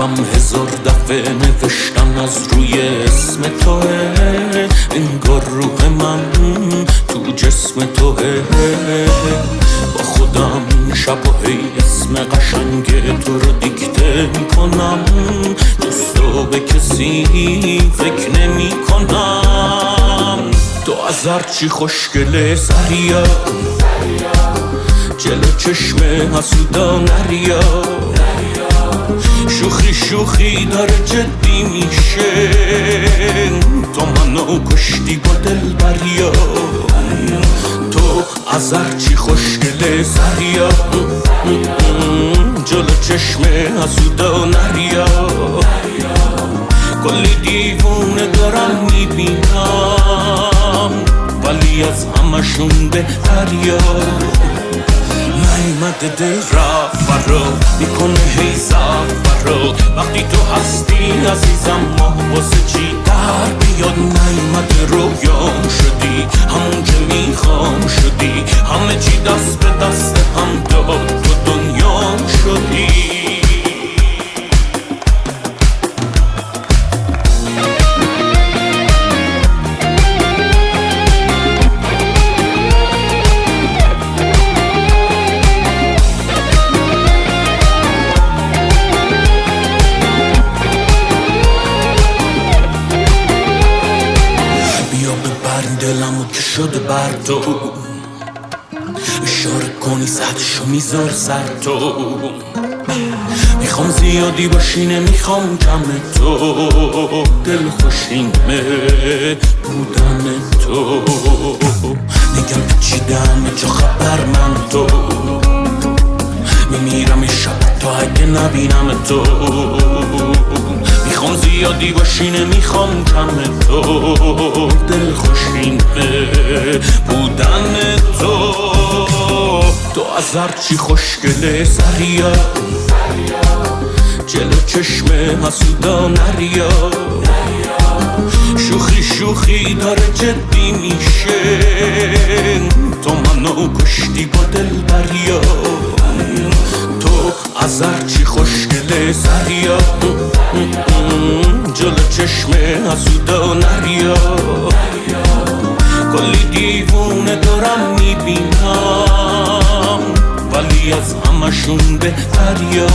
شبم هزار دفعه نوشتم از روی اسم توه، انگار روح من تو جسم توه. با خودم شب و هی اسم قشنگ تو رو دیکته میکنم، جز تو به کسی فکر نمی کنم. تو از هرچی خوشگله سریا، جلو چشم حسودا نریا، شوخی شوخی داره جدی میشه، تو منو کشتی با دل بریا. تو از هرچی خوشگله سریا، جلو چشم حسودا نریا، کلی دیوونه دارم میبینم، ولی از همشون بهتریا. نیمده دل رفت فرا میکنه هی فرا، وقتی تو هستی عزیزم ما واسه چی در بیاد. نیمده رویام شدی، همون که میخوام شدی، همه چی دست به دست هم داد، تو دنیام شدی. دلمو که شده بر تو، اشاره کنی سطشو میذار سر تو. میخوام زیادی باشی نمیخوام کم تو، دل خوشینمه بودن تو. میگم پیچیدم چه خبر من تو، میمیرم شب تا اگه نبینم تو. میخوام زیادی باشی نمیخوام کم تو، دل خوشینمه بودن تو. تو از هرچی خوشگله سریا، جلو چشم حسودا نریا، شوخی شوخی داره جدی میشه، تو منو کشتی با دل بریا. تو از هرچی خوشگله سریا، جلو چشم حسودا نریا، کلی دیوونه دارم میبینم، ولی از همشون بهتریا.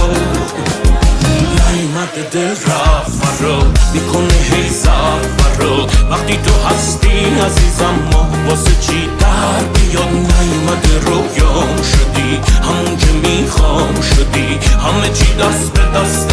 نیمده دل رفت فرا میکنه هی فرا، وقتی تو هستی عزیزم ما واسه چی در بیاد. نیمده رویام شدی، همون که میخوام شدی، همه چی دست به دست